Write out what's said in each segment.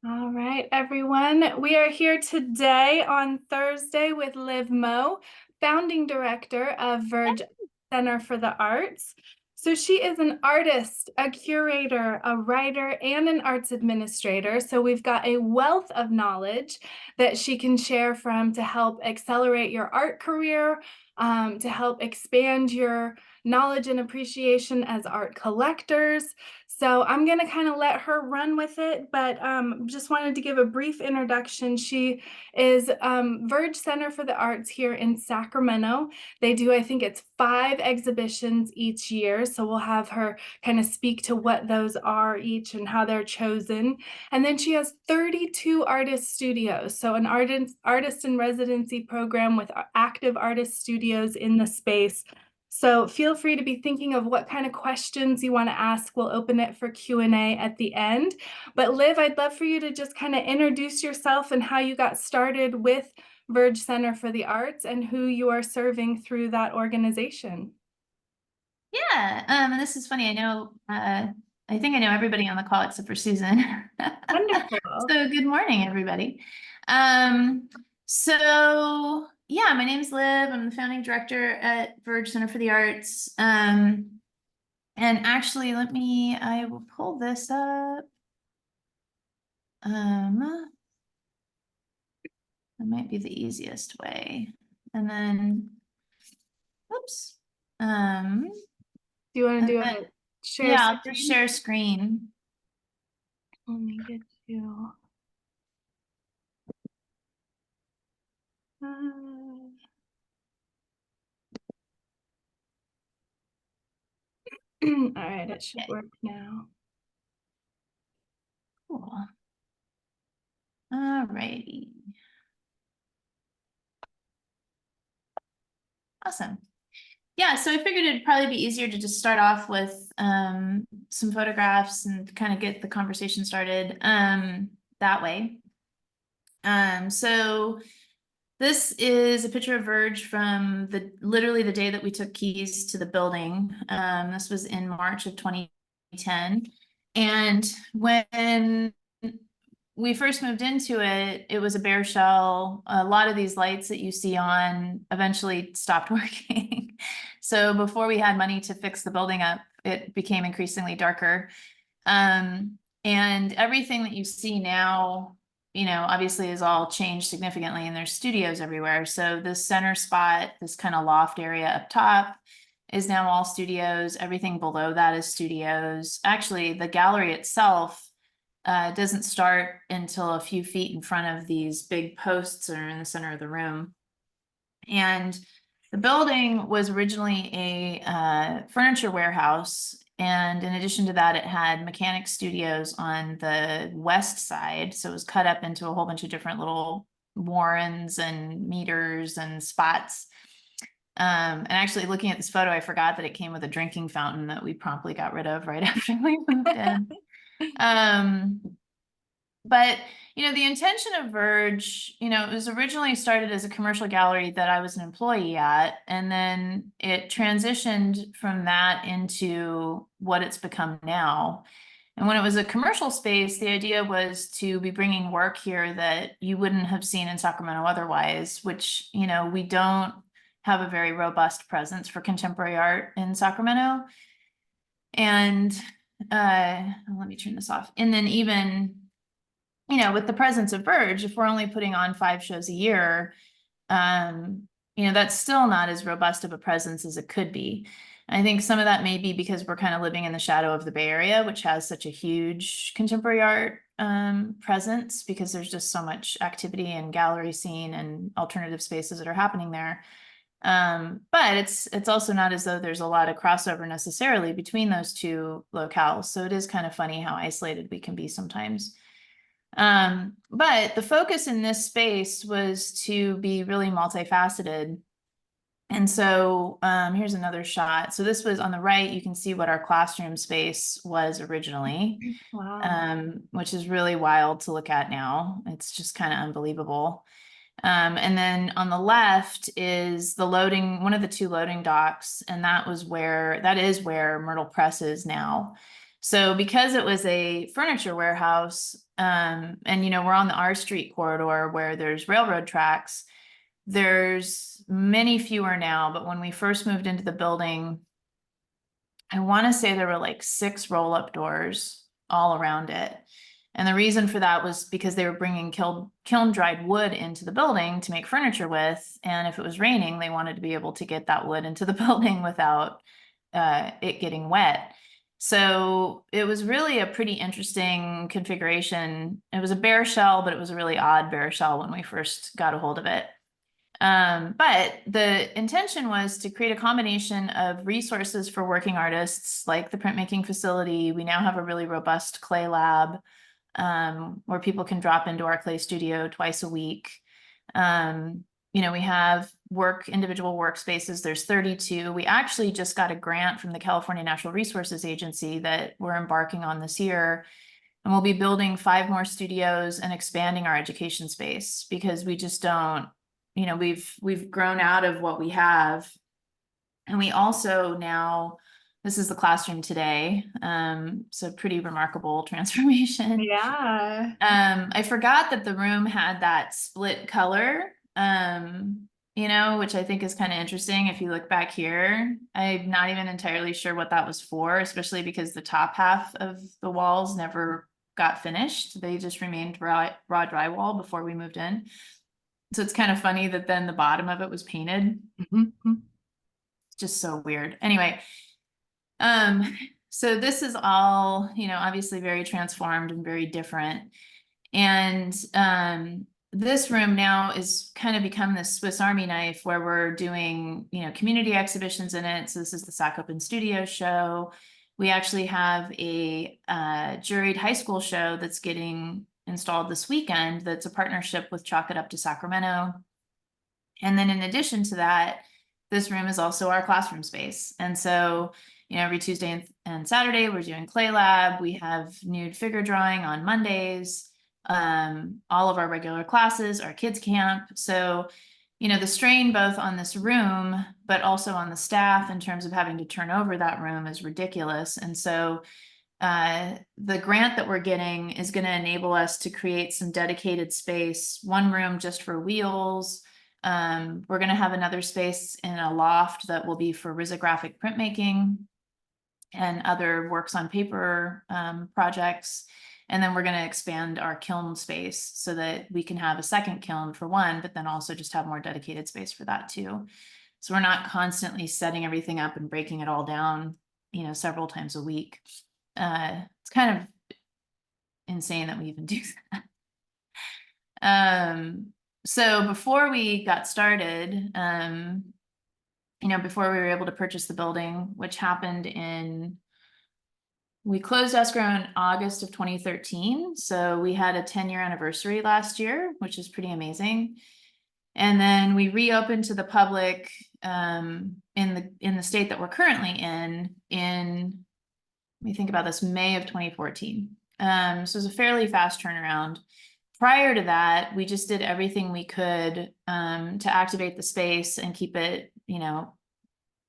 All right, everyone. We are here today on Thursday with Liv Mo, founding director of Verge Center for the Arts. So she is an artist, a curator, a writer, and an arts administrator. So we've got a wealth of knowledge that she can share from to help accelerate your art career, to help expand your knowledge and appreciation as art collectors. So I'm going to kind of let her run with it, but just wanted to give a brief introduction. She is Verge Center for the Arts here in Sacramento. They do, I think it's 5 exhibitions each year. So we'll have her kind of speak to what those are each and how they're chosen. And then she has 32 artist studios. So an artist in residency program with active artist studios in the space. So feel free to be thinking of what kind of questions you want to ask. We'll open it for Q&A at the end. But Liv, I'd love for you to just kind of introduce yourself and how you got started with Verge Center for the Arts and who you are serving through that organization. Yeah, and this is funny. I think I know everybody on the call except for Susan. Wonderful. So good morning, everybody. Um, so yeah, my name is Liv. I'm the founding director at Verge Center for the Arts. And actually, I will pull this up. That might be the easiest way. And then, oops. Do you want to do a share Yeah, I'll just screen? share screen. Let me get you. All right, it should work now. Cool. All righty. Awesome. Yeah, so I figured it'd probably be easier to just start off with some photographs and kind of get the conversation started that way. So this is a picture of Verge from literally the day that we took keys to the building. This was in March of 2010. And when we first moved into it, it was a bare shell. A lot of these lights that you see on eventually stopped working. So before we had money to fix the building up, it became increasingly darker. And everything that you see now, obviously is all changed significantly, and there's studios everywhere. So this center spot, this kind of loft area up top, is now all studios. Everything below that is studios. Actually, the gallery itself doesn't start until a few feet in front of these big posts that are in the center of the room. And the building was originally a furniture warehouse. And in addition to that, it had mechanic studios on the west side. So it was cut up into a whole bunch of different little warrens and meters and spots. And actually looking at this photo, I forgot that it came with a drinking fountain that we promptly got rid of right after we moved in. But the intention of Verge, it was originally started as a commercial gallery that I was an employee at, and then it transitioned from that into what it's become now. And when it was a commercial space, the idea was to be bringing work here that you wouldn't have seen in Sacramento otherwise, which, we don't have a very robust presence for contemporary art in Sacramento. And let me turn this off. And then even, with the presence of Verge, if we're only putting on 5 shows a year, that's still not as robust of a presence as it could be. I think some of that may be because we're kind of living in the shadow of the Bay Area, which has such a huge contemporary art presence, because there's just so much activity and gallery scene and alternative spaces that are happening there. But it's also not as though there's a lot of crossover necessarily between those two locales. So it is kind of funny how isolated we can be sometimes. But the focus in this space was to be really multifaceted. And so here's another shot. So this was on the right. You can see what our classroom space was originally, Wow. which is really wild to look at now. It's just kind of unbelievable. And then on the left is one of the 2 loading docks, and that is where Myrtle Press is now. So because it was a furniture warehouse, and we're on the R Street corridor where there's railroad tracks, there's many fewer now, but when we first moved into the building, I want to say there were like 6 roll-up doors all around it. And the reason for that was because they were bringing kiln dried wood into the building to make furniture with. And if it was raining, they wanted to be able to get that wood into the building without it getting wet. So it was really a pretty interesting configuration. It was a bare shell, but it was a really odd bare shell when we first got a hold of it. But the intention was to create a combination of resources for working artists, like the printmaking facility. We now have a really robust clay lab, where people can drop into our clay studio twice a week. We have individual workspaces. There's 32. We actually just got a grant from the California Natural Resources Agency that we're embarking on this year. And we'll be building 5 more studios and expanding our education space because we just don't, we've grown out of what we have. And we also now, this is the classroom today. So pretty remarkable transformation. Yeah. I forgot that the room had that split color, which I think is kind of interesting. If you look back here, I'm not even entirely sure what that was for, especially because the top half of the walls never got finished. They just remained raw drywall before we moved in. So it's kind of funny that then the bottom of it was painted. It's just so weird. Anyway, so this is all, obviously very transformed and very different. And this room now is kind of become this Swiss Army knife where we're doing, community exhibitions in it. So this is the Sac Open Studio show. We actually have a juried high school show that's getting installed this weekend. That's a partnership with Chalk It Up to Sacramento. And then in addition to that, this room is also our classroom space. And so, every Tuesday and Saturday, we're doing clay lab. We have nude figure drawing on Mondays. All of our regular classes, our kids camp. So, the strain both on this room, but also on the staff in terms of having to turn over that room is ridiculous. And so the grant that we're getting is going to enable us to create some dedicated space, one room just for wheels. We're going to have another space in a loft that will be for risographic printmaking and other works on paper projects. And then we're going to expand our kiln space so that we can have a second kiln for one, but then also just have more dedicated space for that too. So we're not constantly setting everything up and breaking it all down, several times a week. It's kind of insane that we even do that. So before we got started, before we were able to purchase the building, which happened we closed escrow in August of 2013. So we had a 10-year anniversary last year, which is pretty amazing. And then we reopened to the public in the state that we're currently in let me think about this, May of 2014. So it was a fairly fast turnaround. Prior to that, we just did everything we could to activate the space and keep it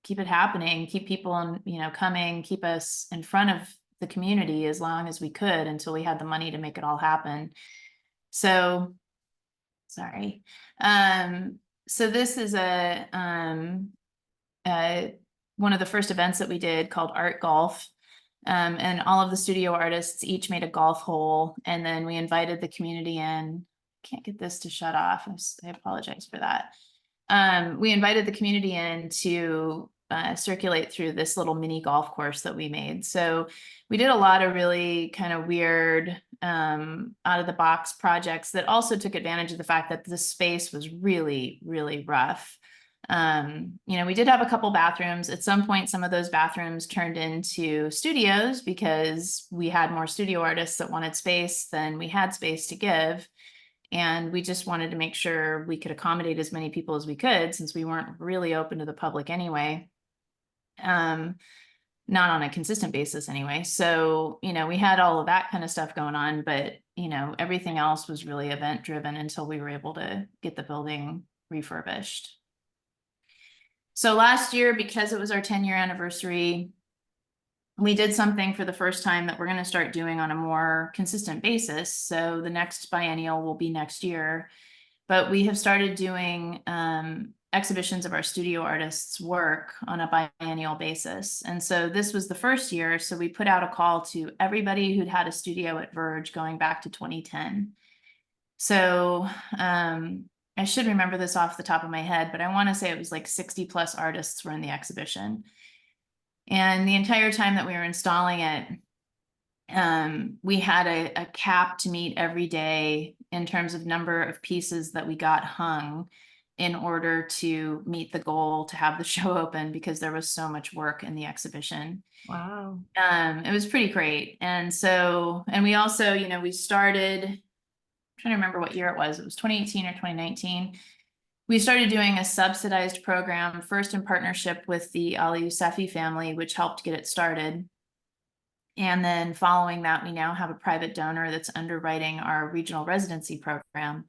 happening, keep people coming, keep us in front of the community as long as we could until we had the money to make it all happen. So, sorry. So this is one of the first events that we did called Art Golf. And all of the studio artists each made a golf hole, and then we invited the community in. Can't get this to shut off. I apologize for that. We invited the community in to circulate through this little mini golf course that we made. So we did a lot of really kind of weird out of the box projects that also took advantage of the fact that the space was really, really rough. We did have a couple bathrooms. At some point, some of those bathrooms turned into studios because we had more studio artists that wanted space than we had space to give. And we just wanted to make sure we could accommodate as many people as we could since we weren't really open to the public anyway. Not on a consistent basis anyway. So, we had all of that kind of stuff going on, but, everything else was really event driven until we were able to get the building refurbished. So last year, because it was our 10-year anniversary, we did something for the first time that we're going to start doing on a more consistent basis. So the next biennial will be next year, but we have started doing exhibitions of our studio artists' work on a biennial basis. And so this was the first year. So we put out a call to everybody who'd had a studio at Verge going back to 2010. So I should remember this off the top of my head, but I want to say it was like 60 plus artists were in the exhibition. And the entire time that we were installing it, we had a cap to meet every day in terms of number of pieces that we got hung in order to meet the goal to have the show open, because there was so much work in the exhibition. Wow. It was pretty great. And so, and we also, we started, I'm trying to remember what year it was. It was 2018 or 2019. We started doing a subsidized program, first in partnership with the Ali Yousefi family, which helped get it started. And then following that, we now have a private donor that's underwriting our regional residency program.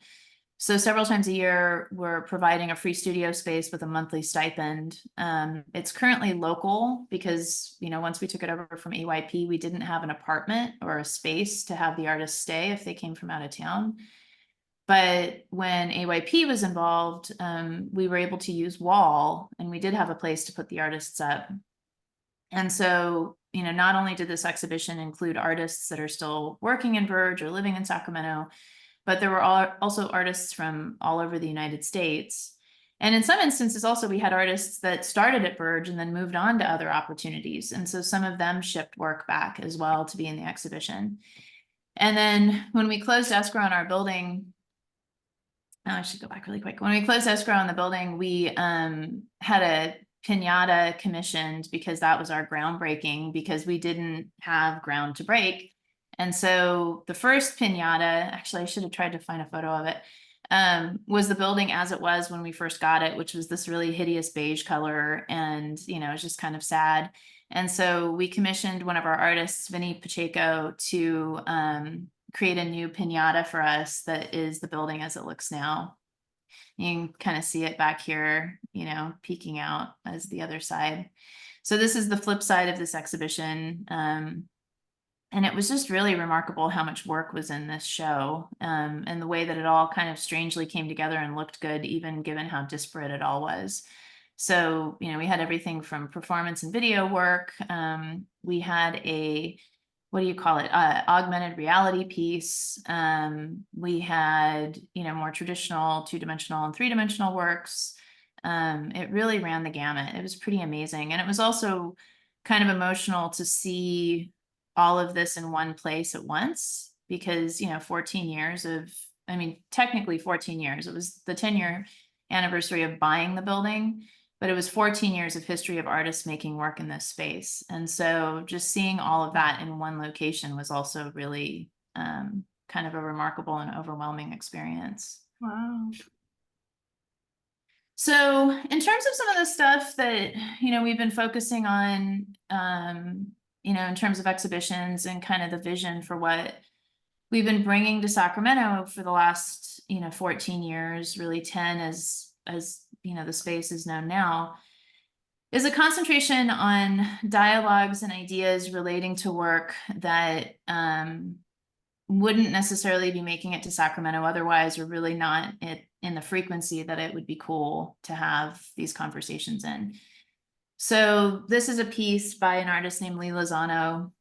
So several times a year, we're providing a free studio space with a monthly stipend. It's currently local because, once we took it over from AYP, we didn't have an apartment or a space to have the artists stay if they came from out of town. But when AYP was involved, we were able to use Wall, and we did have a place to put the artists up. And so, not only did this exhibition include artists that are still working in Verge or living in Sacramento, but there were also artists from all over the United States. And in some instances, also, we had artists that started at Verge and then moved on to other opportunities. And so some of them shipped work back as well to be in the exhibition. And then when we closed escrow on our building, I should go back really quick. When we closed escrow on the building, we had a piñata commissioned because that was our groundbreaking, because we didn't have ground to break. And so the first piñata, actually, I should have tried to find a photo of it, was the building as it was when we first got it, which was this really hideous beige color. And, it was just kind of sad. And so we commissioned one of our artists, Vinny Pacheco, to create a new piñata for us that is the building as it looks now. You can kind of see it back here, peeking out as the other side. So this is the flip side of this exhibition. And it was just really remarkable how much work was in this show, and the way that it all kind of strangely came together and looked good, even given how disparate it all was. So, we had everything from performance and video work. We had a, what do you call it? Augmented reality piece. We had, more traditional 2-dimensional and 3-dimensional works. It really ran the gamut. It was pretty amazing. And it was also kind of emotional to see all of this in one place at once, because, 14 years of, technically 14 years. It was the 10-year anniversary of buying the building, but it was 14 years of history of artists making work in this space. And so just seeing all of that in one location was also really kind of a remarkable and overwhelming experience. Wow. So in terms of some of the stuff that, we've been focusing on, in terms of exhibitions and kind of the vision for what we've been bringing to Sacramento for the last, 14 years, really 10 as the space is known now, is a concentration on dialogues and ideas relating to work that wouldn't necessarily be making it to Sacramento otherwise, or really not in the frequency that it would be cool to have these conversations in. So this is a piece by an artist named Lee Lozano.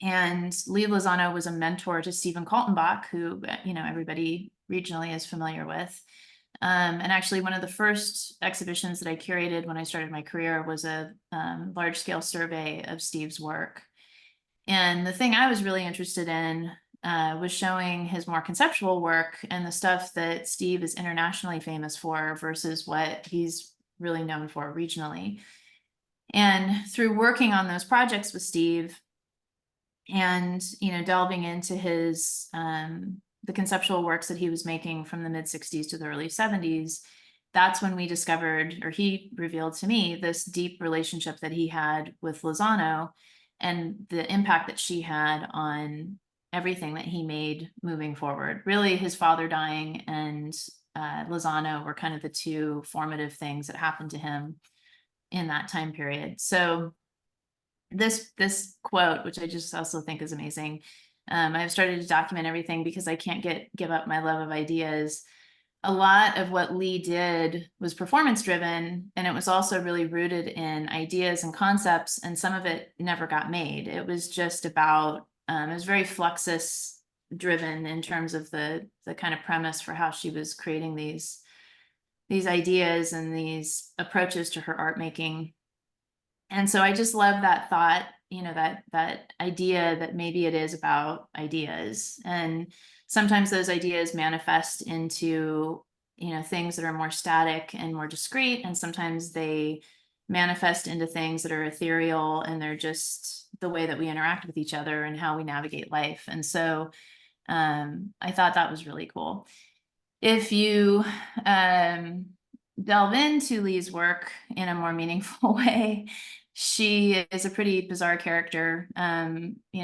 And Lee Lozano was a mentor to Stephen Kaltenbach, who, everybody regionally is familiar with. And actually, one of the first exhibitions that I curated when I started my career was a large-scale survey of Steve's work. And the thing I was really interested in was showing his more conceptual work and the stuff that Steve is internationally famous for versus what he's really known for regionally. And through working on those projects with Steve and, delving into his the conceptual works that he was making from the mid-60s to the early 70s, that's when we discovered, or he revealed to me, this deep relationship that he had with Lozano and the impact that she had on everything that he made moving forward. Really, his father dying and Lozano were kind of the two formative things that happened to him in that time period. So this quote, which I just also think is amazing. I've started to document everything because I can't give up my love of ideas. A lot of what Lee did was performance driven, and it was also really rooted in ideas and concepts, and some of it never got made. It was just about, it was very Fluxus driven in terms of the kind of premise for how she was creating these ideas and these approaches to her art making. And so I just love that thought, that idea that maybe it is about ideas. And sometimes those ideas manifest into, things that are more static and more discrete. And sometimes they manifest into things that are ethereal, and they're just the way that we interact with each other and how we navigate life. And so I thought that was really cool. If you delve into Lee's work in a more meaningful way, she is a pretty bizarre character.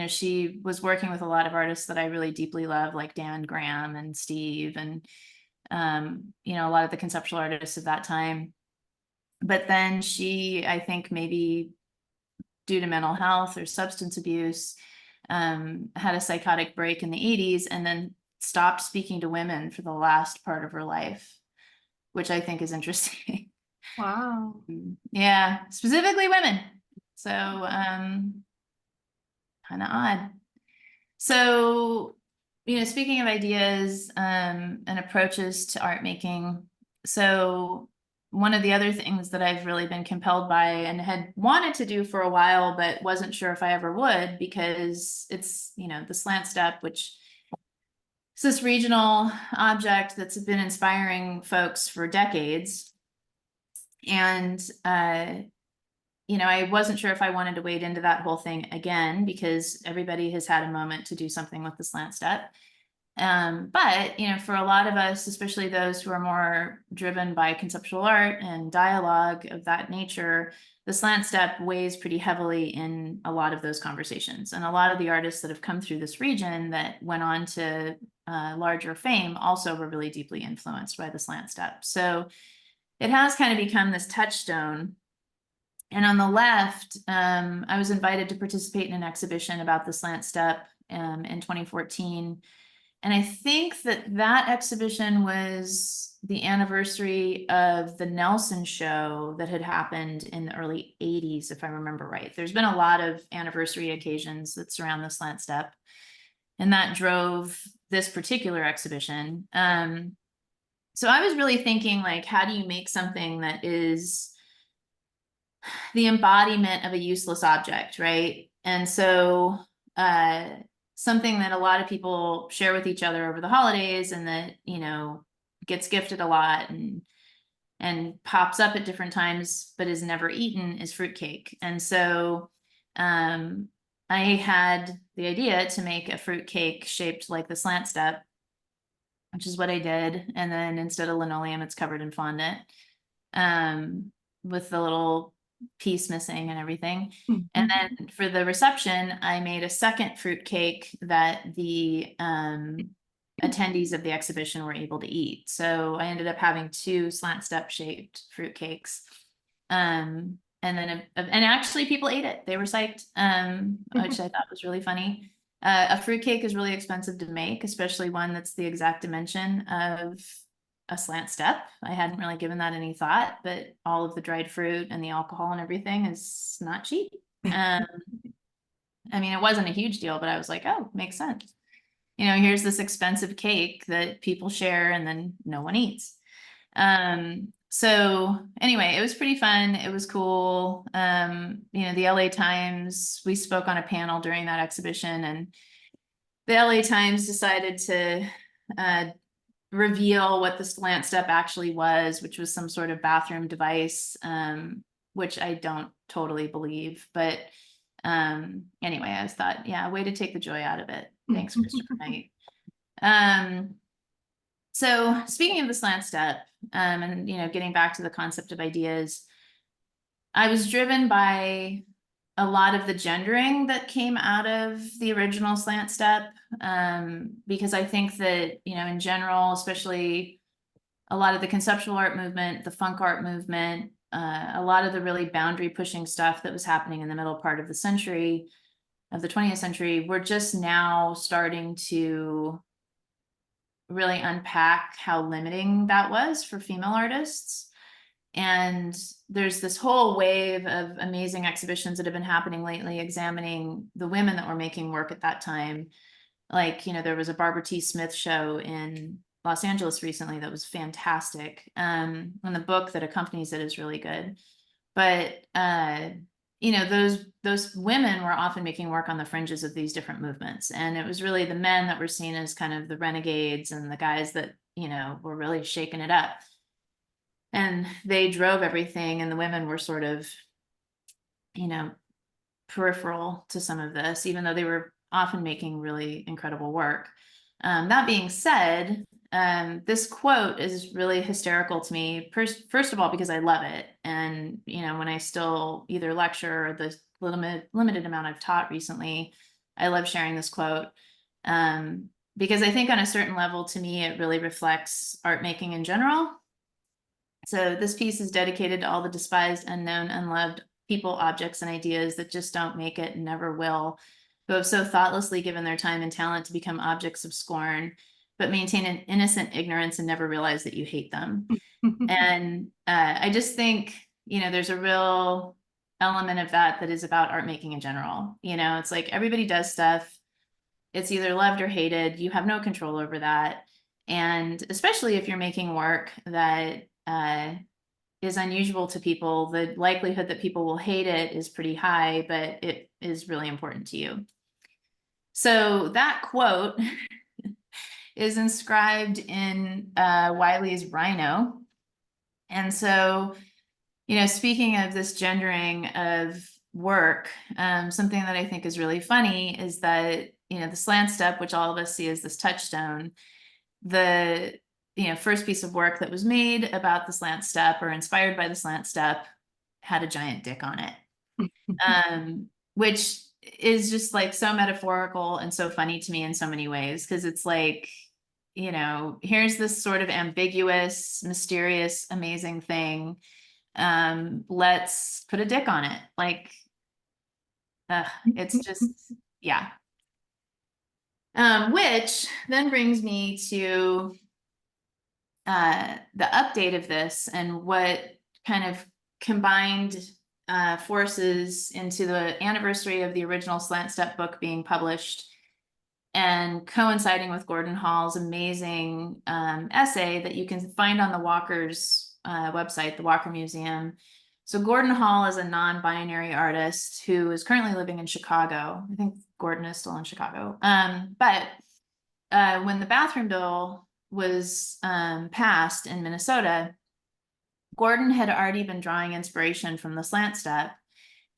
She was working with a lot of artists that I really deeply love, like Dan Graham and Steve, and a lot of the conceptual artists of that time. But then she, I think maybe due to mental health or substance abuse, had a psychotic break in the 80s, and then stopped speaking to women for the last part of her life, which I think is interesting. Wow. Yeah, specifically women. So kind of odd. So, speaking of ideas and approaches to art making, so one of the other things that I've really been compelled by and had wanted to do for a while, but wasn't sure if I ever would, because it's, the slant step, which is this regional object that's been inspiring folks for decades. And, I wasn't sure if I wanted to wade into that whole thing again, because everybody has had a moment to do something with the slant step. But, for a lot of us, especially those who are more driven by conceptual art and dialogue of that nature, the slant step weighs pretty heavily in a lot of those conversations. And a lot of the artists that have come through this region that went on to larger fame also were really deeply influenced by the slant step. So it has kind of become this touchstone. And on the left, I was invited to participate in an exhibition about the slant step in 2014. And I think that exhibition was the anniversary of the Nelson show that had happened in the early 80s, if I remember right. There's been a lot of anniversary occasions that surround the slant step, and that drove this particular exhibition. So I was really thinking, like, how do you make something that is the embodiment of a useless object, right? And so something that a lot of people share with each other over the holidays, and that, gets gifted a lot and pops up at different times, but is never eaten, is fruitcake. And so I had the idea to make a fruitcake shaped like the slant step, which is what I did. And then instead of linoleum, it's covered in fondant, with the little piece missing and everything. And then for the reception, I made a second fruit cake that the attendees of the exhibition were able to eat. So I ended up having 2 slant step shaped fruit cakes. And actually people ate it. They were psyched, which I thought was really funny. A fruit cake is really expensive to make, especially one that's the exact dimension of a slant step. I hadn't really given that any thought, but all of the dried fruit and the alcohol and everything is not cheap. I mean, it wasn't a huge deal, but I was like, oh, makes sense. Here's this expensive cake that people share and then no one eats. So anyway, it was pretty fun. It was cool. The LA Times, we spoke on a panel during that exhibition, and the LA Times decided to reveal what the slant step actually was, which was some sort of bathroom device, which I don't totally believe. But anyway, I just thought, yeah, way to take the joy out of it. Thanks, Christopher Knight. So speaking of the slant step, and getting back to the concept of ideas, I was driven by a lot of the gendering that came out of the original slant step, because I think that, in general, especially a lot of the conceptual art movement, the funk art movement, a lot of the really boundary pushing stuff that was happening in the middle part of the century, of the 20th century, we're just now starting to really unpack how limiting that was for female artists. And there's this whole wave of amazing exhibitions that have been happening lately, examining the women that were making work at that time. Like, there was a Barbara T. Smith show in Los Angeles recently that was fantastic. And the book that accompanies it is really good. But those women were often making work on the fringes of these different movements. And it was really the men that were seen as kind of the renegades and the guys that, were really shaking it up. And they drove everything, and the women were sort of, peripheral to some of this, even though they were often making really incredible work. That being said, this quote is really hysterical to me. First of all, because I love it. And, when I still either lecture or the limited amount I've taught recently, I love sharing this quote. Because I think on a certain level, to me, it really reflects art making in general. So this piece is dedicated to all the despised, unknown, unloved people, objects, and ideas that just don't make it and never will, who have so thoughtlessly given their time and talent to become objects of scorn, but maintain an innocent ignorance and never realize that you hate them. And I just think, there's a real element of that is about art making in general. It's like everybody does stuff. It's either loved or hated. You have no control over that. And especially if you're making work that is unusual to people, the likelihood that people will hate it is pretty high, but it is really important to you. So that quote is inscribed in Wiley's Rhino. And so, speaking of this gendering of work, something that I think is really funny is that, the slant step, which all of us see as this touchstone, the first piece of work that was made about the slant step or inspired by the slant step had a giant dick on it, which is just like so metaphorical and so funny to me in so many ways, because it's like, here's this sort of ambiguous, mysterious, amazing thing. Let's put a dick on it. Like, it's just, yeah. Which then brings me to the update of this and what kind of combined forces into the anniversary of the original Slant Step book being published and coinciding with Gordon Hall's amazing essay that you can find on the Walker's website, the Walker Museum. So Gordon Hall is a non-binary artist who is currently living in Chicago. I think Gordon is still in Chicago. But when the bathroom bill was passed in Minnesota, Gordon had already been drawing inspiration from the slant step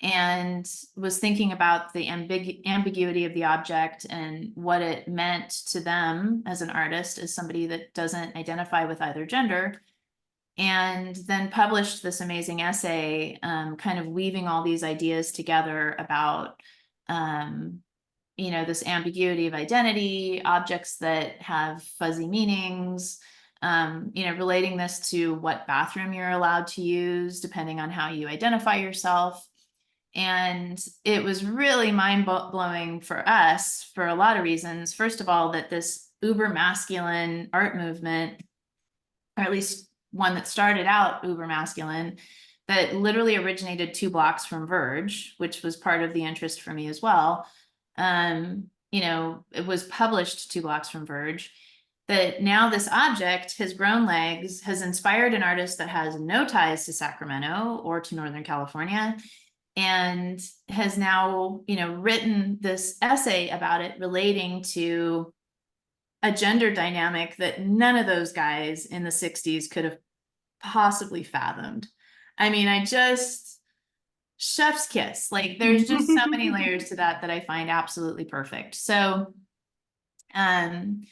and was thinking about the ambiguity of the object and what it meant to them as an artist, as somebody that doesn't identify with either gender, and then published this amazing essay, kind of weaving all these ideas together about this ambiguity of identity, objects that have fuzzy meanings, relating this to what bathroom you're allowed to use, depending on how you identify yourself. And it was really mind-blowing for us for a lot of reasons. First of all, that this uber masculine art movement, or at least one that started out uber masculine, that literally originated 2 blocks from Verge, which was part of the interest for me as well. It was published 2 blocks from Verge, that now this object has grown legs, has inspired an artist that has no ties to Sacramento or to Northern California, and has now, written this essay about it relating to a gender dynamic that none of those guys in the 60s could have possibly fathomed. I mean, chef's kiss. Like, there's just so many layers to that I find absolutely perfect. So Gordon,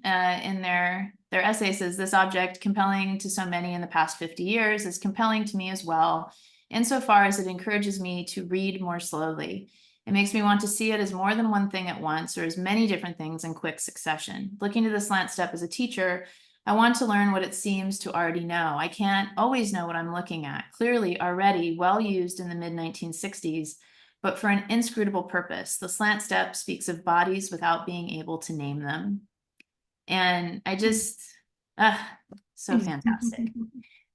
in their essay, says this object, compelling to so many in the past 50 years, is compelling to me as well, insofar as it encourages me to read more slowly. It makes me want to see it as more than one thing at once, or as many different things in quick succession. Looking to the slant step as a teacher, I want to learn what it seems to already know. I can't always know what I'm looking at. Clearly already well used in the mid 1960s, but for an inscrutable purpose. The slant step speaks of bodies without being able to name them. And I just, so fantastic.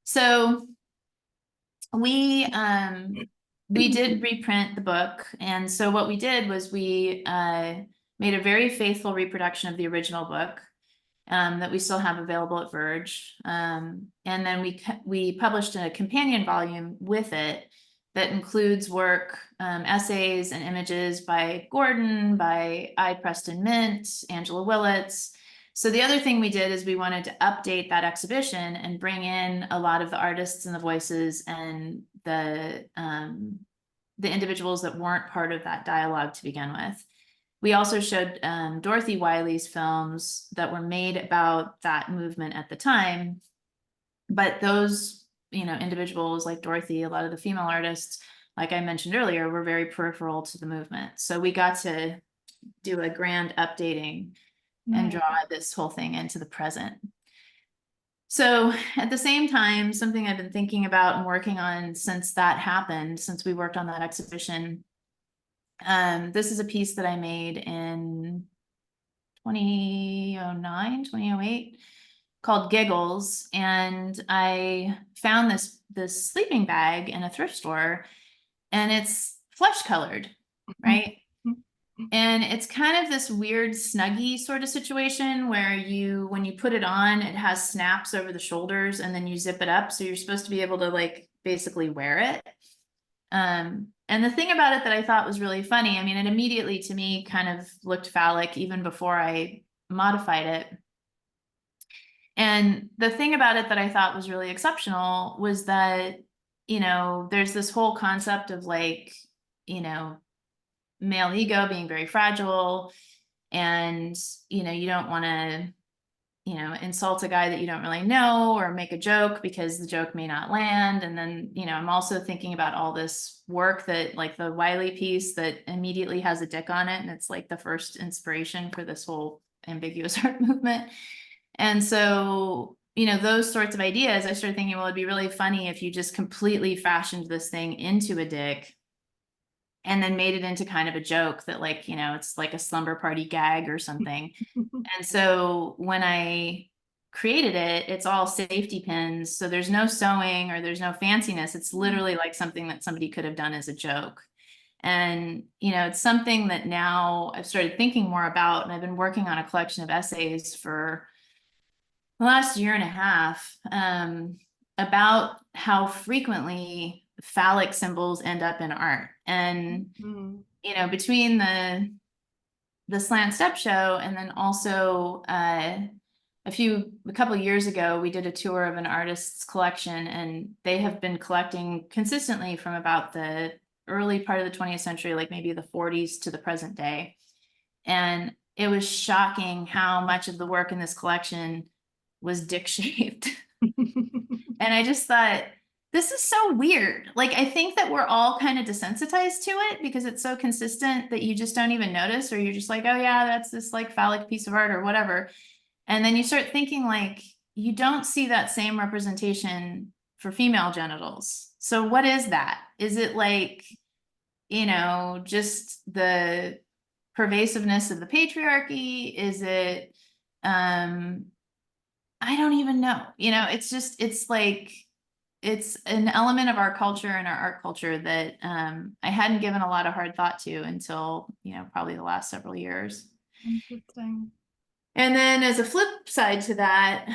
So we did reprint the book, and so what we did was we made a very faithful reproduction of the original book that we still have available at Verge. And then we published a companion volume with it that includes work, essays and images by Gordon, by I. Preston Mint, Angela Willits. So the other thing we did is we wanted to update that exhibition and bring in a lot of the artists and the voices and the individuals that weren't part of that dialogue to begin with. We also showed Dorothy Wiley's films that were made about that movement at the time. But those, individuals like Dorothy, a lot of the female artists, like I mentioned earlier, were very peripheral to the movement. So we got to do a grand updating and draw this whole thing into the present. So at the same time, something I've been thinking about and working on since that happened, since we worked on that exhibition, this is a piece that I made in 2009, 2008 called Giggles. And I found this sleeping bag in a thrift store, and it's flesh colored, right? And it's kind of this weird snuggie sort of situation where when you put it on, it has snaps over the shoulders and then you zip it up. So you're supposed to be able to like basically wear it. And the thing about it that I thought was really funny, I mean, it immediately to me kind of looked phallic even before I modified it. And the thing about it that I thought was really exceptional was that, there's this whole concept of like, male ego being very fragile, and, you don't want to, insult a guy that you don't really know or make a joke because the joke may not land. And then, I'm also thinking about all this work that like the Wiley piece that immediately has a dick on it. And it's like the first inspiration for this whole ambiguous art movement. And so, those sorts of ideas, I started thinking, well, it'd be really funny if you just completely fashioned this thing into a dick and then made it into kind of a joke that like, it's like a slumber party gag or something. And so when I created it, it's all safety pins. So there's no sewing or there's no fanciness. It's literally like something that somebody could have done as a joke. And, it's something that now I've started thinking more about, and I've been working on a collection of essays for the last year and a half, about how frequently phallic symbols end up in art. And, between the Slant Step show and then also a couple of years ago, we did a tour of an artist's collection, and they have been collecting consistently from about the early part of the 20th century, like maybe the 40s to the present day. And it was shocking how much of the work in this collection was dick shaped. And I just thought, this is so weird. Like, I think that we're all kind of desensitized to it because it's so consistent that you just don't even notice, or you're just like, oh yeah, that's this like phallic piece of art or whatever. And then you start thinking like, you don't see that same representation for female genitals. So what is that? Is it like, just the pervasiveness of the patriarchy? Is it, I don't even know, it's like, it's an element of our culture and our art culture that I hadn't given a lot of hard thought to until, probably the last several years. Interesting. And then as a flip side to that,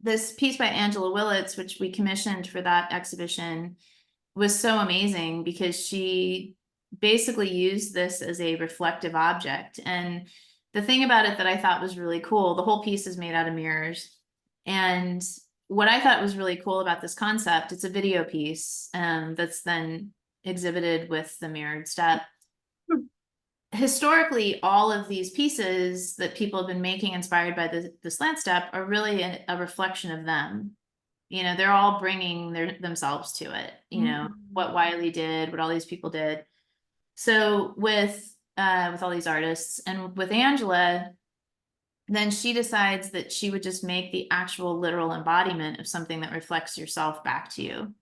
this piece by Angela Willits, which we commissioned for that exhibition, was so amazing because she basically used this as a reflective object. And the thing about it that I thought was really cool, the whole piece is made out of mirrors. And what I thought was really cool about this concept, it's a video piece that's then exhibited with the mirrored step. Historically, all of these pieces that people have been making inspired by the slant step are really a reflection of them. They're all bringing themselves to it, what Wiley did, what all these people did. So with all these artists and with Angela, then she decides that she would just make the actual literal embodiment of something that reflects yourself back to you.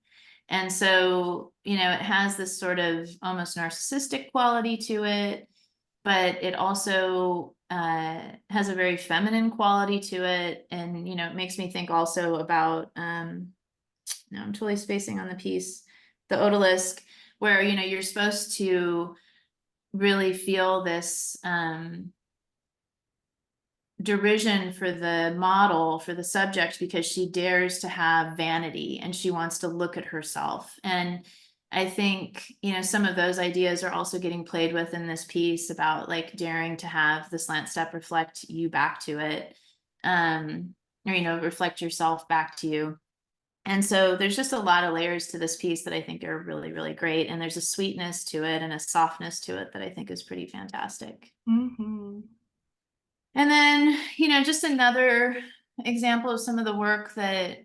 And so, it has this sort of almost narcissistic quality to it, but it also has a very feminine quality to it. And, it makes me think also about, now I'm totally spacing on the piece, the odalisque, where, you're supposed to really feel this derision for the model, for the subject, because she dares to have vanity and she wants to look at herself. And I think, some of those ideas are also getting played with in this piece about like daring to have the slant step reflect you back to it, or, reflect yourself back to you. And so there's just a lot of layers to this piece that I think are really, really great. And there's a sweetness to it and a softness to it that I think is pretty fantastic. Mm-hmm. And then, just another example of some of the work that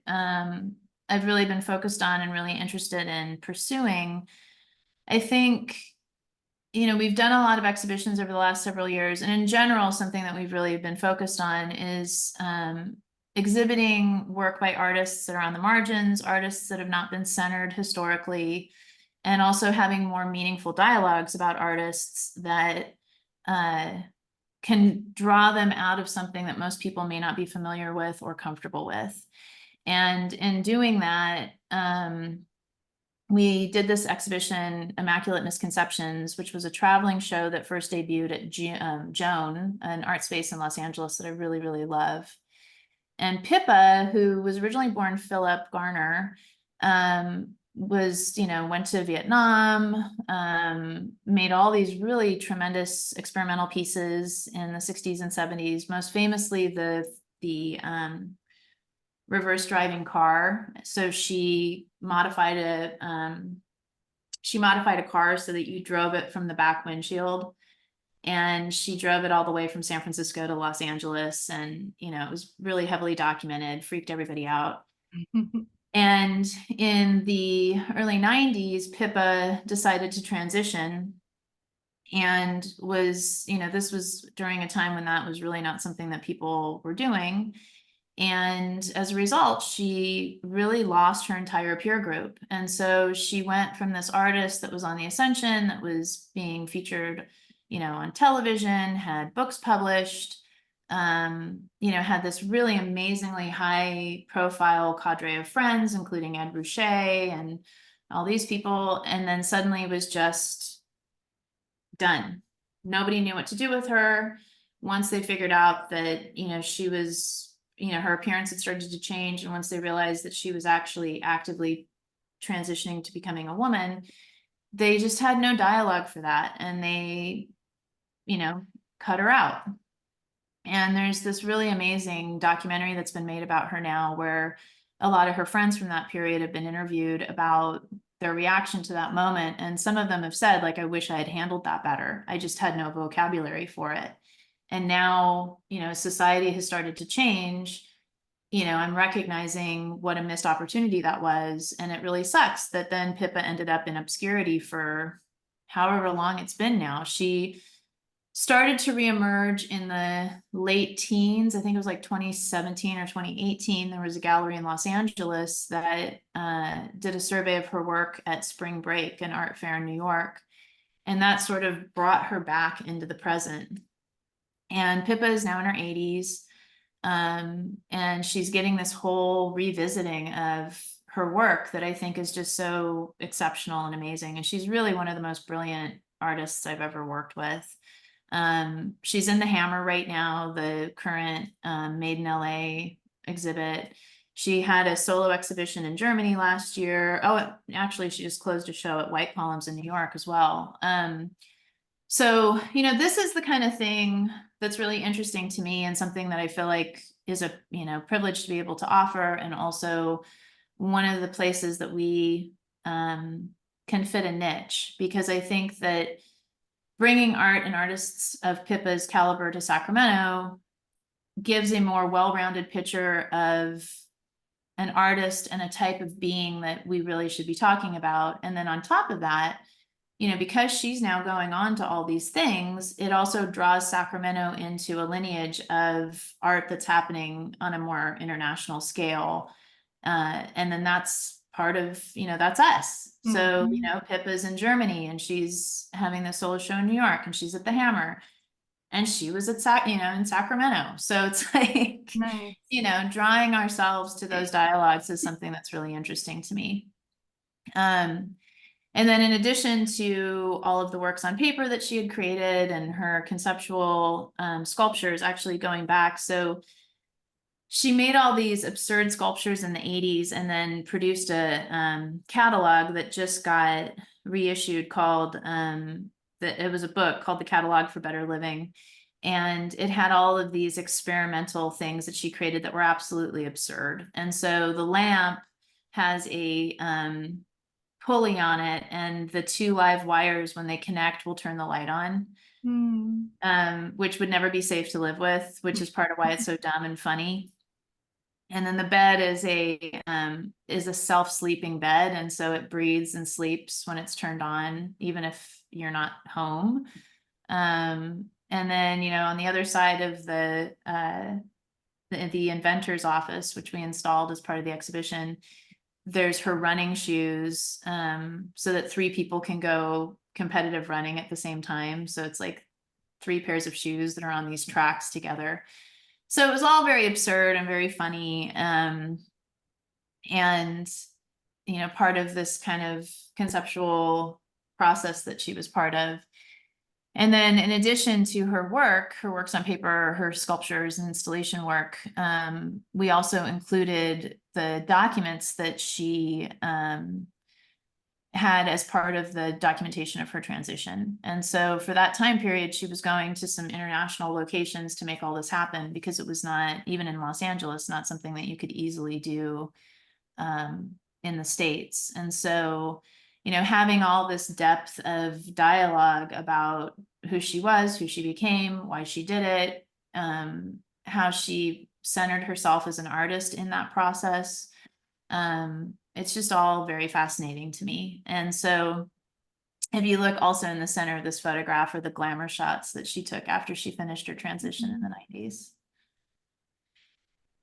I've really been focused on and really interested in pursuing. I think, we've done a lot of exhibitions over the last several years. And in general, something that we've really been focused on is exhibiting work by artists that are on the margins, artists that have not been centered historically, and also having more meaningful dialogues about artists that can draw them out of something that most people may not be familiar with or comfortable with. And in doing that, we did this exhibition, Immaculate Misconceptions, which was a traveling show that first debuted at Joan, an art space in Los Angeles that I really, really love. And Pippa, who was originally born Philip Garner, went to Vietnam, made all these really tremendous experimental pieces in the 60s and 70s, most famously the reverse driving car. So she modified a car so that you drove it from the back windshield. And she drove it all the way from San Francisco to Los Angeles. And, it was really heavily documented, freaked everybody out. And in the early 90s, Pippa decided to transition and this was during a time when that was really not something that people were doing. And as a result, she really lost her entire peer group. And so she went from this artist that was on the ascension, that was being featured, on television, had books published, had this really amazingly high profile cadre of friends, including Ed Ruscha and all these people. And then suddenly was just done. Nobody knew what to do with her. Once they figured out that, she was, her appearance had started to change. And once they realized that she was actually actively transitioning to becoming a woman, they just had no dialogue for that. And they, cut her out. And there's this really amazing documentary that's been made about her now, where a lot of her friends from that period have been interviewed about their reaction to that moment. And some of them have said, like, I wish I had handled that better. I just had no vocabulary for it. And now, society has started to change. I'm recognizing what a missed opportunity that was. And it really sucks that then Pippa ended up in obscurity for however long it's been now. She started to reemerge in the late teens. I think it was like 2017 or 2018. There was a gallery in Los Angeles that did a survey of her work at Spring Break, an art fair in New York. And that sort of brought her back into the present. And Pippa is now in her 80s. And she's getting this whole revisiting of her work that I think is just so exceptional and amazing. And she's really one of the most brilliant artists I've ever worked with. She's in the Hammer right now, the current Made in LA exhibit. She had a solo exhibition in Germany last year. Oh, actually, she just closed a show at White Columns in New York as well. So, this is the kind of thing that's really interesting to me and something that I feel like is a, privilege to be able to offer. And also one of the places that we can fit a niche, because I think that bringing art and artists of Pippa's caliber to Sacramento gives a more well-rounded picture of an artist and a type of being that we really should be talking about. And then on top of that, because she's now going on to all these things, it also draws Sacramento into a lineage of art that's happening on a more international scale. And then that's part of, that's us. So, Mhm. Pippa's in Germany and she's having the solo show in New York and she's at the Hammer and she was at in Sacramento. So it's like, Nice. drawing ourselves to those dialogues is something that's really interesting to me. And then in addition to all of the works on paper that she had created and her conceptual sculptures, actually going back, so she made all these absurd sculptures in the 80s and then produced a catalog that just got reissued called it was a book called The Catalog for Better Living. And it had all of these experimental things that she created that were absolutely absurd. And so the lamp has a pulley on it, and the two live wires, when they connect, will turn the light on, Mm. which would never be safe to live with, which is part of why it's so dumb and funny. And then the bed is a self-sleeping bed, and so it breathes and sleeps when it's turned on, even if you're not home. And then on the other side of the inventor's office, which we installed as part of the exhibition, there's her running shoes, so that three people can go competitive running at the same time. So it's like three pairs of shoes that are on these tracks together. So it was all very absurd and very funny. And, part of this kind of conceptual process that she was part of. And then in addition to her works on paper, her sculptures and installation work, we also included the documents that she had as part of the documentation of her transition. And so for that time period, she was going to some international locations to make all this happen, because it was not, even in Los Angeles, not something that you could easily do in the States. And so, having all this depth of dialogue about who she was, who she became, why she did it, how she centered herself as an artist in that process. It's just all very fascinating to me. And so if you look also in the center of this photograph are the glamour shots that she took after she finished her transition in the 90s.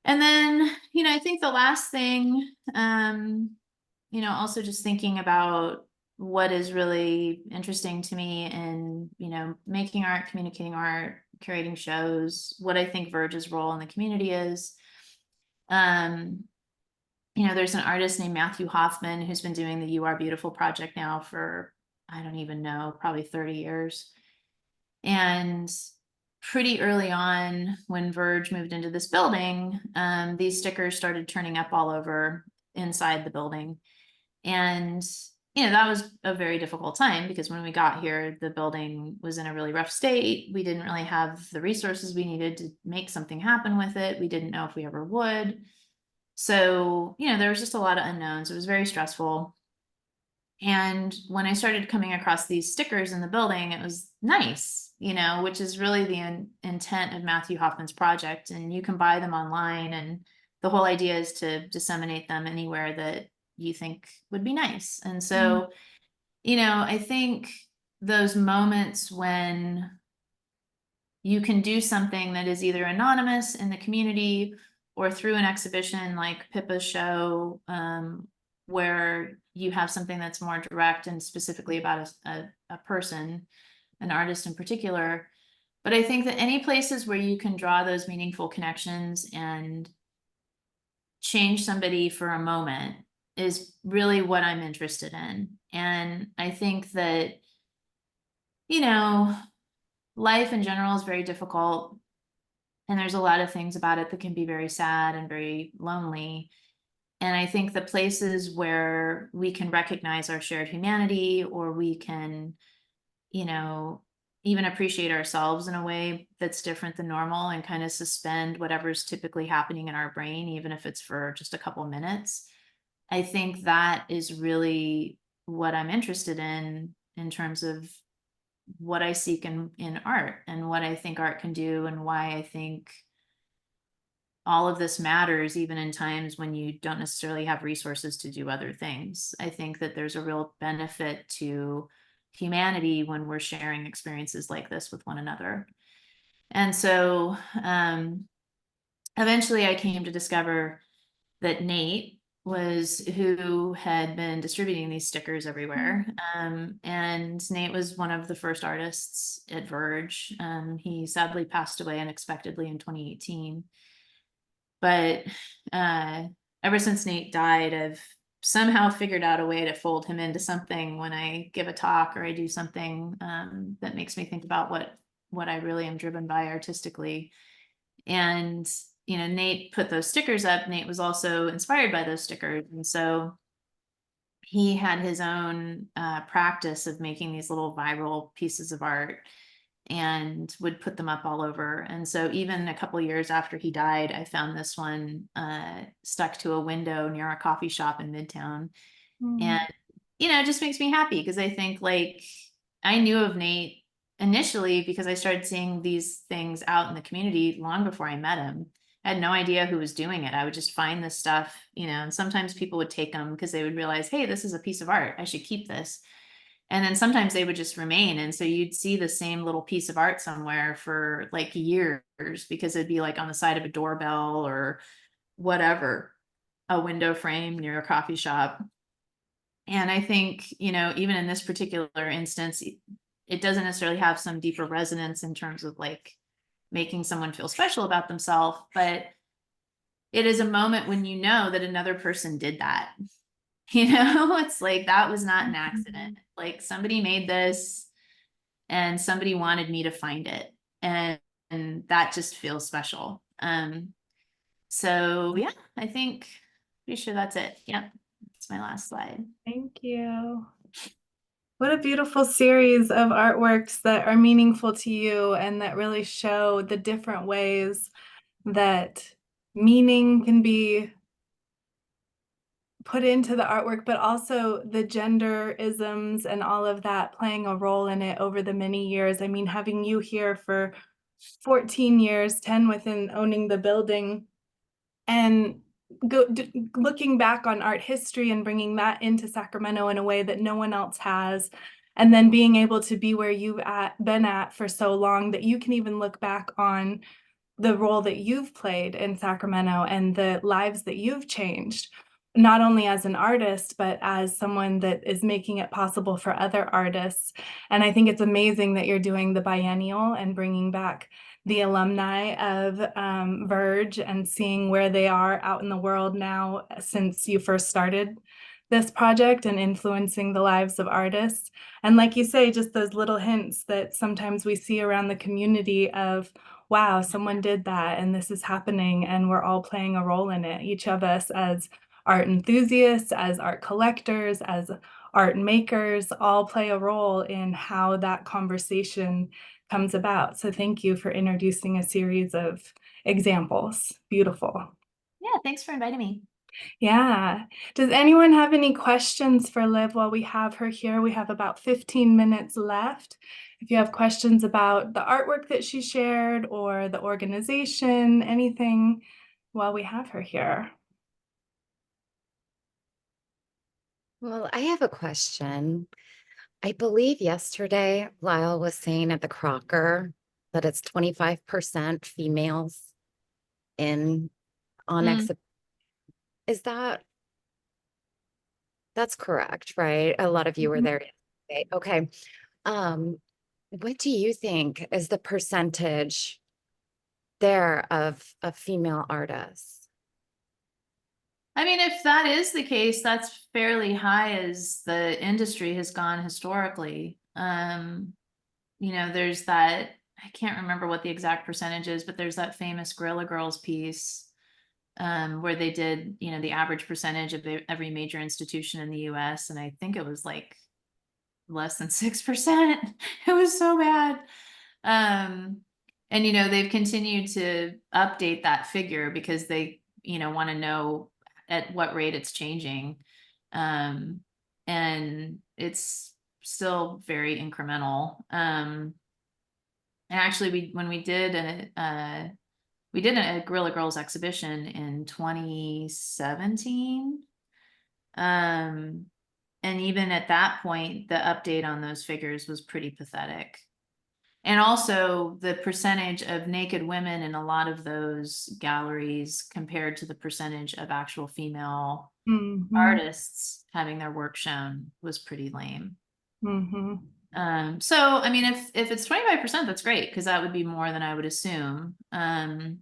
And then, I think the last thing, also just thinking about what is really interesting to me in, making art, communicating art, curating shows, what I think Verge's role in the community is. There's an artist named Matthew Hoffman who's been doing the You Are Beautiful project now for, I don't even know, probably 30 years. And pretty early on, when Verge moved into this building, these stickers started turning up all over inside the building. And, that was a very difficult time, because when we got here, the building was in a really rough state. We didn't really have the resources we needed to make something happen with it. We didn't know if we ever would. So, there was just a lot of unknowns. It was very stressful. And when I started coming across these stickers in the building, it was nice, which is really the intent of Matthew Hoffman's project. And you can buy them online. And the whole idea is to disseminate them anywhere that you think would be nice. And Mm. so, I think those moments when you can do something that is either anonymous in the community or through an exhibition like Pippa's show, where you have something that's more direct and specifically about a person, an artist in particular. But I think that any places where you can draw those meaningful connections and change somebody for a moment is really what I'm interested in. And I think that, life in general is very difficult. And there's a lot of things about it that can be very sad and very lonely. And I think the places where we can recognize our shared humanity, or we can, even appreciate ourselves in a way that's different than normal, and kind of suspend whatever's typically happening in our brain, even if it's for just a couple minutes. I think that is really what I'm interested in terms of what I seek in art, and what I think art can do, and why I think all of this matters, even in times when you don't necessarily have resources to do other things. I think that there's a real benefit to humanity when we're sharing experiences like this with one another. And so eventually I came to discover that Nate was who had been distributing these stickers everywhere. And Nate was one of the first artists at Verge. He sadly passed away unexpectedly in 2018. But uh, ever since Nate died, I've somehow figured out a way to fold him into something when I give a talk or I do something that makes me think about what I really am driven by artistically. And Nate put those stickers up. Nate was also inspired by those stickers, and so he had his own practice of making these little viral pieces of art and would put them up all over. And so even a couple years after he died, I found this one stuck to a window near a coffee shop in Midtown. And, it just makes me happy because I think like I knew of Nate initially because I started seeing these things out in the community long before I met him. I had no idea who was doing it. I would just find this stuff, and sometimes people would take them because they would realize, hey, this is a piece of art. I should keep this. And then sometimes they would just remain. And so you'd see the same little piece of art somewhere for like years because it'd be like on the side of a doorbell or whatever, a window frame near a coffee shop. And I think, even in this particular instance, it doesn't necessarily have some deeper resonance in terms of like making someone feel special about themselves, but it is a moment when you know that another person did that. It's like that was not an accident. Like somebody made this and somebody wanted me to find it. And that just feels special. So yeah, I think pretty sure that's it. Yep. That's my last slide. Thank you. What a beautiful series of artworks that are meaningful to you and that really show the different ways that meaning can be put into the artwork, but also the gender isms and all of that playing a role in it over the many years. I mean, having you here for 14 years, 10 within owning the building, and looking back on art history and bringing that into Sacramento in a way that no one else has, and then being able to be where you've been at for so long that you can even look back on the role that you've played in Sacramento and the lives that you've changed, not only as an artist, but as someone that is making it possible for other artists. And I think it's amazing that you're doing the biennial and bringing back the alumni of Verge and seeing where they are out in the world now since you first started this project and influencing the lives of artists. And like you say, just those little hints that sometimes we see around the community of, wow, someone did that and this is happening and we're all playing a role in it. Each of us as art enthusiasts, as art collectors, as art makers, all play a role in how that conversation comes about. So thank you for introducing a series of examples. Beautiful. Yeah, thanks for inviting me. Yeah. Does anyone have any questions for Liv while we have her here? We have about 15 minutes left. If you have questions about the artwork that she shared or the organization, anything while we have her here. Well, I have a question. I believe yesterday Lyle was saying at the Crocker that it's 25% females in on exhibit. Is that's correct, right? A lot of you were there yesterday. Okay. What do you think is the percentage there of female artists? I mean, if that is the case, that's fairly high as the industry has gone historically. There's that, I can't remember what the exact percentage is, but there's that famous Guerrilla Girls piece where they did, the average percentage of every major institution in the US. And I think it was like less than 6%. It was so bad. And they've continued to update that figure because they, want to know at what rate it's changing. And it's still very incremental. And actually when we did a Guerrilla Girls exhibition in 2017. And even at that point, the update on those figures was pretty pathetic. And also the percentage of naked women in a lot of those galleries compared to the percentage of actual female Mhm. artists having their work shown was pretty lame. Mhm. So I mean, if it's 25%, that's great, because that would be more than I would assume. And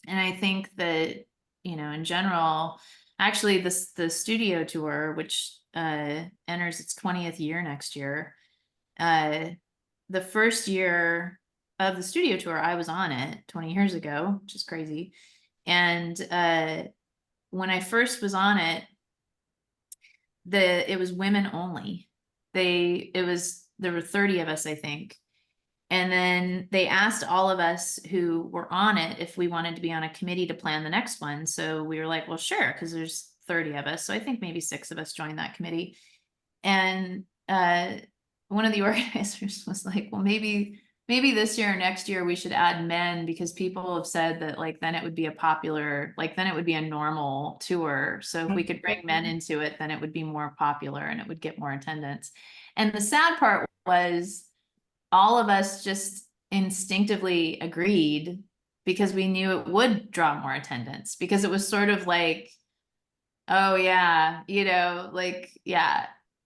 I think that, in general, actually the studio tour, which enters its 20th year next year, the first year of the studio tour, I was on it 20 years ago, which is crazy. And when I first was on it, it was women only. There were 30 of us, I think. And then they asked all of us who were on it if we wanted to be on a committee to plan the next one. So we were like, well, sure, because there's 30 of us. So I think maybe 6 of us joined that committee. And one of the organizers was like, well, maybe this year or next year we should add men, because people have said that like then it would be then it would be a normal tour. So if we could bring men into it, then it would be more popular and it would get more attendance. And the sad part was all of us just instinctively agreed, because we knew it would draw more attendance, because it was sort of like, oh yeah, yeah.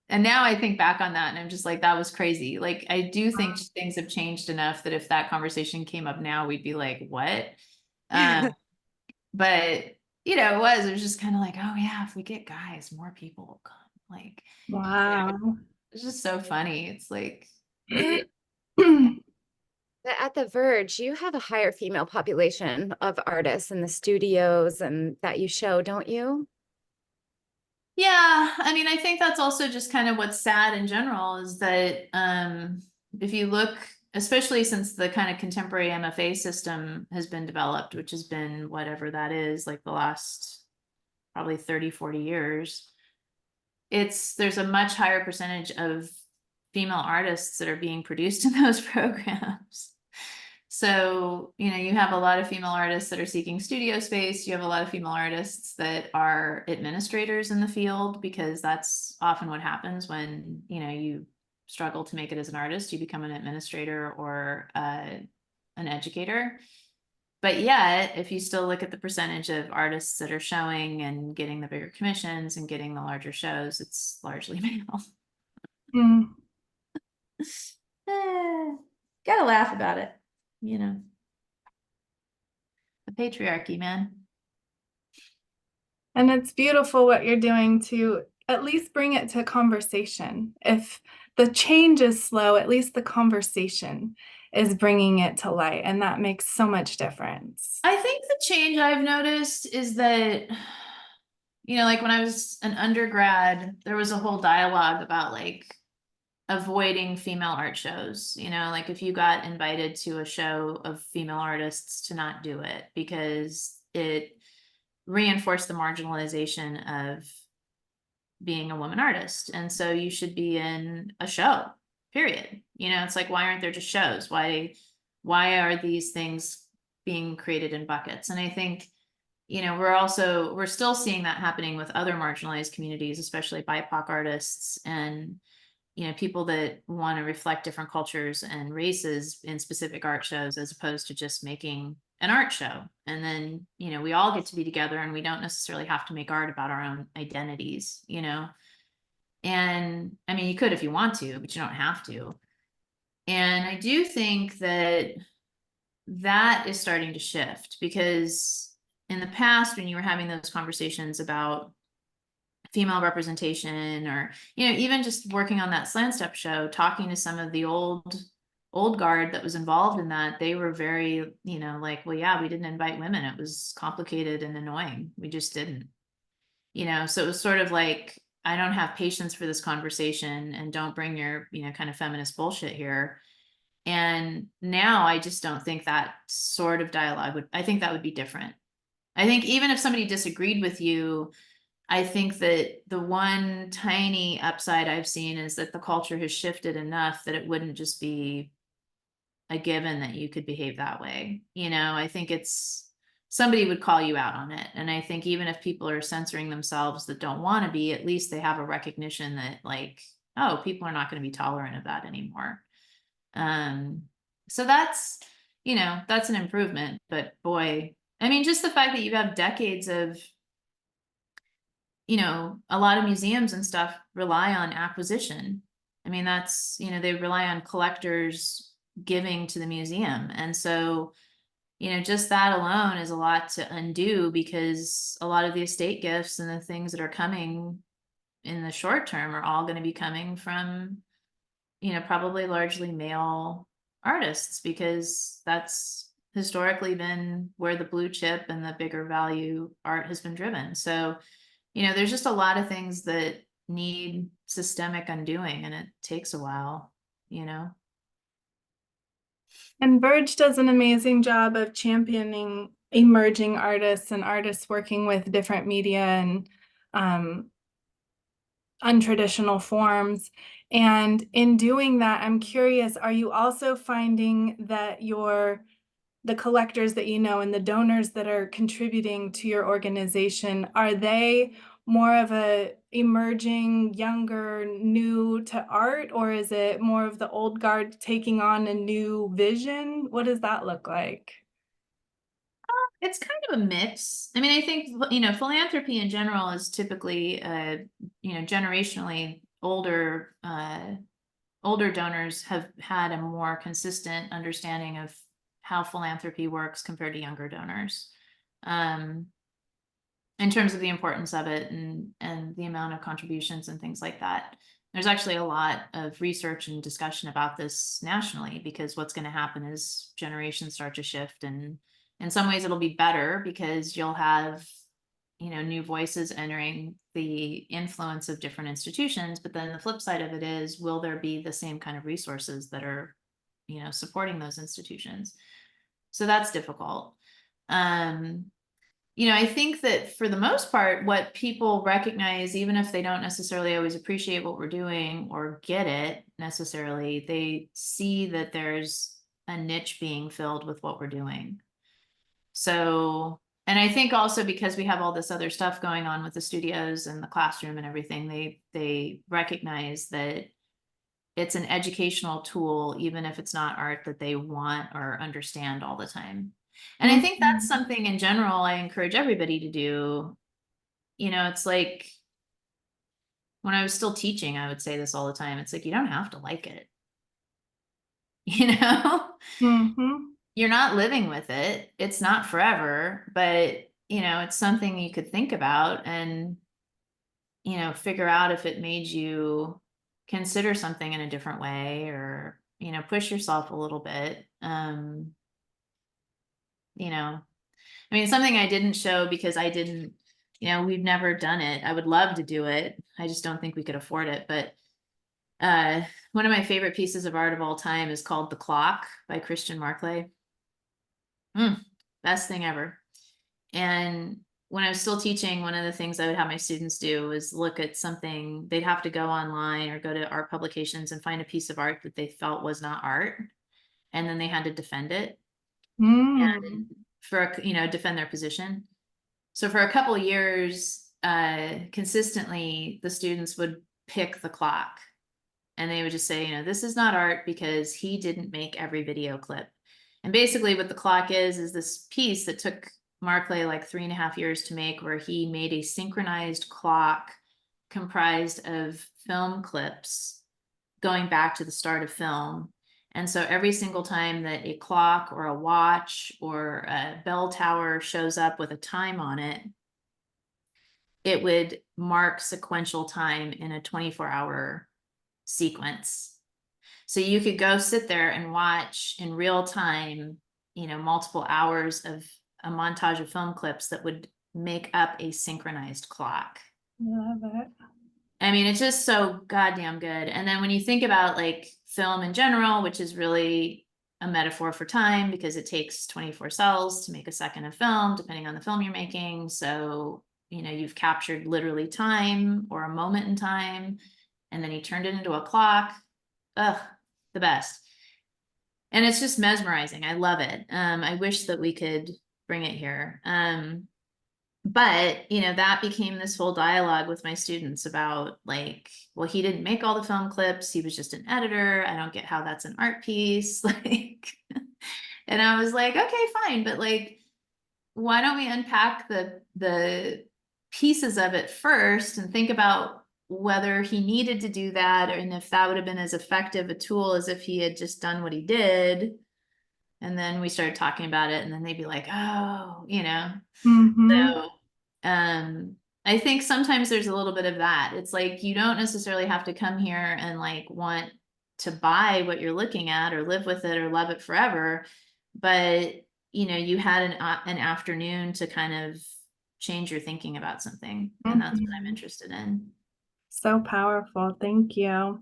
And now I think back on that and I'm just like, that was crazy. Like, I do think things have changed enough that if that conversation came up now, we'd be like, what? But it was just kind of like, oh yeah, if we get guys, more people will come. Like, Wow. it's just so funny. It's like, But at the Verge, you have a higher female population of artists in the studios and that you show, don't you? yeah, I mean, I think that's also just kind of what's sad in general, is that if you look, especially since the kind of contemporary MFA system has been developed, which has been whatever that is, like the last probably 30, 40 years, there's a much higher percentage of female artists that are being produced in those programs. So, you have a lot of female artists that are seeking studio space. You have a lot of female artists that are administrators in the field, because that's often what happens when, you struggle to make it as an artist. You become an administrator or an educator. But yet, if you still look at the percentage of artists that are showing and getting the bigger commissions and getting the larger shows, it's largely male. Mm. Gotta laugh about it, the patriarchy, man. And it's beautiful what you're doing to at least bring it to conversation. If the change is slow, at least the conversation is bringing it to light, and that makes so much difference. I think the change I've noticed is that, like when I was an undergrad, there was a whole dialogue about like avoiding female art shows, like if you got invited to a show of female artists, to not do it, because it reinforced the marginalization of being a woman artist. And so you should be in a show, period. It's like, why aren't there just shows? Why are these things being created in buckets? And I think, we're still seeing that happening with other marginalized communities, especially BIPOC artists and, people that want to reflect different cultures and races in specific art shows, as opposed to just making an art show. And then, we all get to be together and we don't necessarily have to make art about our own identities, and I mean, you could if you want to, but you don't have to. And I do think that is starting to shift, because in the past, when you were having those conversations about female representation, or even just working on that Slant Step show, talking to some of the old guard that was involved in that, they were very like, well, yeah, we didn't invite women, it was complicated and annoying, we just didn't. So it was sort of like, I don't have patience for this conversation, and don't bring your kind of feminist bullshit here. And now I just don't think that sort of dialogue I think that would be different. I think even if somebody disagreed with you, I think that the one tiny upside I've seen is that the culture has shifted enough that it wouldn't just be a given that you could behave that way. I think it's somebody would call you out on it. And I think even if people are censoring themselves that don't want to be, at least they have a recognition that like, oh, people are not going to be tolerant of that anymore. So that's, you know, that's an improvement, but boy, I mean, just the fact that you have decades of, you know, a lot of museums and stuff rely on acquisition. I mean, that's, you know, they rely on collectors giving to the museum. And so, you know, just that alone is a lot to undo, because a lot of the estate gifts and the things that are coming in the short term are all going to be coming from, you know, probably largely male artists, because that's historically been where the blue chip and the bigger value art has been driven. So, you know, there's just a lot of things that need systemic undoing, and it takes a while, you know. And Verge does an amazing job of championing emerging artists and artists working with different media and untraditional forms. And in doing that, I'm curious, are you also finding that the collectors that you know and the donors that are contributing to your organization, are they more of a emerging, younger, new to art, or is it more of the old guard taking on a new vision? What does that look like? It's kind of a mix. I mean, I think, you know, philanthropy in general is typically, you know, generationally older, older donors have had a more consistent understanding of how philanthropy works compared to younger donors. In terms of the importance of it and the amount of contributions and things like that. There's actually a lot of research and discussion about this nationally, because what's going to happen is generations start to shift, and in some ways it'll be better because you'll have, you know, new voices entering the influence of different institutions. But then the flip side of it is, will there be the same kind of resources that are, you know, supporting those institutions? So that's difficult. You know, I think that for the most part, what people recognize, even if they don't necessarily always appreciate what we're doing or get it necessarily, they see that there's a niche being filled with what we're doing. So, and I think also because we have all this other stuff going on with the studios and the classroom and everything, they recognize that it's an educational tool, even if it's not art that they want or understand all the time. And I think that's something in general I encourage everybody to do. You know, it's like when I was still teaching, I would say this all the time. It's like, you don't have to like it. You know, Mm-hmm. you're not living with it. It's not forever, but you know, it's something you could think about and, you know, figure out if it made you consider something in a different way, or, you know, push yourself a little bit. You know, I mean, something I didn't show because I didn't, you know, we've never done it. I would love to do it. I just don't think we could afford it. But one of my favorite pieces of art of all time is called The Clock by Christian Marclay. Best thing ever. And when I was still teaching, one of the things I would have my students do was look at something. They'd have to go online or go to art publications and find a piece of art that they felt was not art. And then they had to defend it. And for, you know, defend their position. So for a couple of years, consistently, the students would pick The Clock, and they would just say, you know, this is not art because he didn't make every video clip. And basically what The Clock is this piece that took Marclay like 3.5 years to make, where he made a synchronized clock comprised of film clips going back to the start of film. And so every single time that a clock or a watch or a bell tower shows up with a time on it, it would mark sequential time in a 24-hour sequence. So you could go sit there and watch in real time, you know, multiple hours of a montage of film clips that would make up a synchronized clock. Love it. I mean, it's just so goddamn good. And then when you think about like film in general, which is really a metaphor for time, because it takes 24 cells to make a second of film, depending on the film you're making. So, you know, you've captured literally time or a moment in time, and then he turned it into a clock. Ugh, the best. And it's just mesmerizing. I love it. I wish that we could bring it here. But, you know, that became this whole dialogue with my students about like, well, he didn't make all the film clips. He was just an editor. I don't get how that's an art piece. Like, and I was like, okay, fine. But like, why don't we unpack the pieces of it first and think about whether he needed to do that, and if that would have been as effective a tool as if he had just done what he did. And then we started talking about it, and then they'd be like, oh, you know. Mm-hmm. So I think sometimes there's a little bit of that. It's like you don't necessarily have to come here and like want to buy what you're looking at or live with it or love it forever. But you know, you had an afternoon to kind of change your thinking about something. And that's what I'm Mm-hmm. interested in. So powerful. Thank you.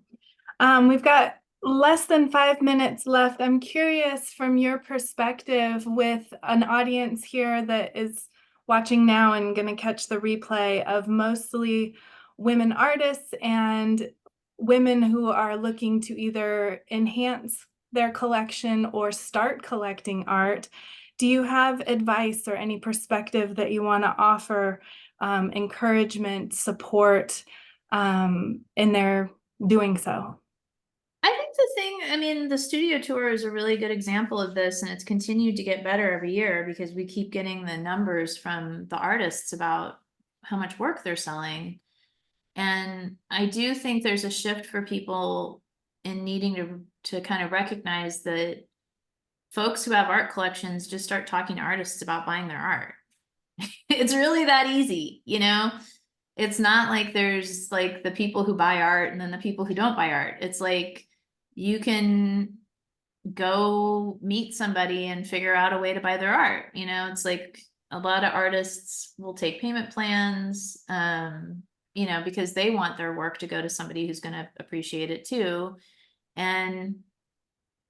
We've got less than 5 minutes left. I'm curious from your perspective with an audience here that is watching now and going to catch the replay of mostly women artists and women who are looking to either enhance their collection or start collecting art. Do you have advice or any perspective that you want to offer, encouragement, support in their doing so? I think the thing, I mean, the studio tour is a really good example of this, and it's continued to get better every year because we keep getting the numbers from the artists about how much work they're selling. And I do think there's a shift for people in needing to kind of recognize that folks who have art collections just start talking to artists about buying their art. It's really that easy, you know? It's not like there's like the people who buy art and then the people who don't buy art. It's like you can go meet somebody and figure out a way to buy their art. You know, it's like a lot of artists will take payment plans, you know, because they want their work to go to somebody who's going to appreciate it too. And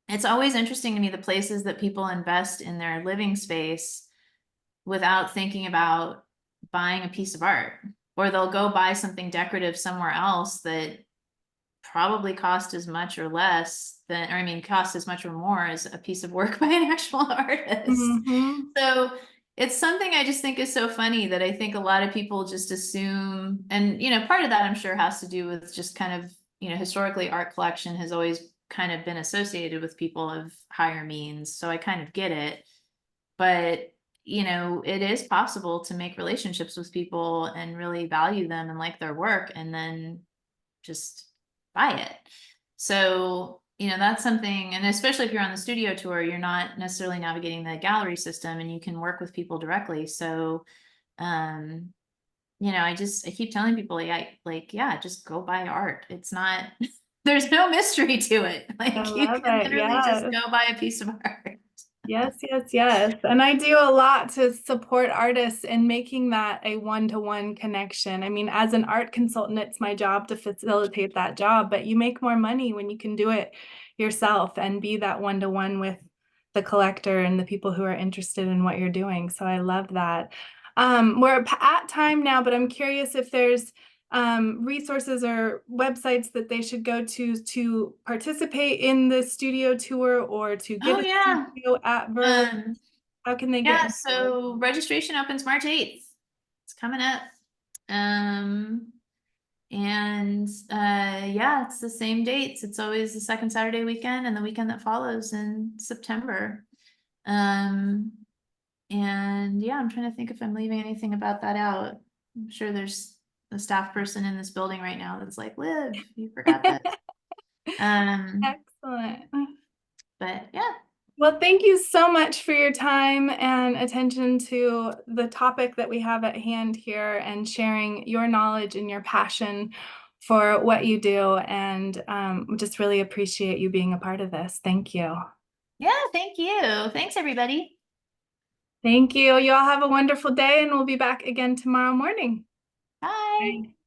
it's always interesting to me the places that people invest in their living space without thinking about buying a piece of art, or they'll go buy something decorative somewhere else that probably cost as much or less than, or I mean, cost as much or more as a piece of work by an actual artist. Mm-hmm. So it's something I just think is so funny that I think a lot of people just assume, and you know, part of that I'm sure has to do with just kind of, you know, historically art collection has always kind of been associated with people of higher means. So I kind of get it. But you know, it is possible to make relationships with people and really value them and like their work and then just buy it. So, you know, that's something, and especially if you're on the studio tour, you're not necessarily navigating the gallery system and you can work with people directly. So, um, you know, I keep telling people like, yeah, just go buy art. It's not, there's no mystery to it. I Like you love can it. literally just Yes. go buy a piece of art. Yes, yes, yes. And I do a lot to support artists in making that a one-to-one connection. I mean, as an art consultant, it's my job to facilitate that job, but you make more money when you can do it yourself and be that one-to-one with the collector and the people who are interested in what you're doing. So I love that. We're at time now, but I'm curious if there's resources or websites that they should go to participate in the studio tour or to get Oh a yeah. studio at Verge? Um, How can they get yeah, involved? so registration opens March 8th. It's coming up. Um, and yeah, it's the same dates. It's always the second Saturday weekend and the weekend that follows in September. Um, and yeah, I'm trying to think if I'm leaving anything about that out. I'm sure there's a staff person in this building right now that's like, Liv, you forgot that. Um, Excellent. but yeah. Well, thank you so much for your time and attention to the topic that we have at hand here and sharing your knowledge and your passion for what you do. And just really appreciate you being a part of this. Thank you. Yeah, thank you. Thanks, everybody. Thank you. You all have a wonderful day, and we'll be back again tomorrow morning. Bye. Bye.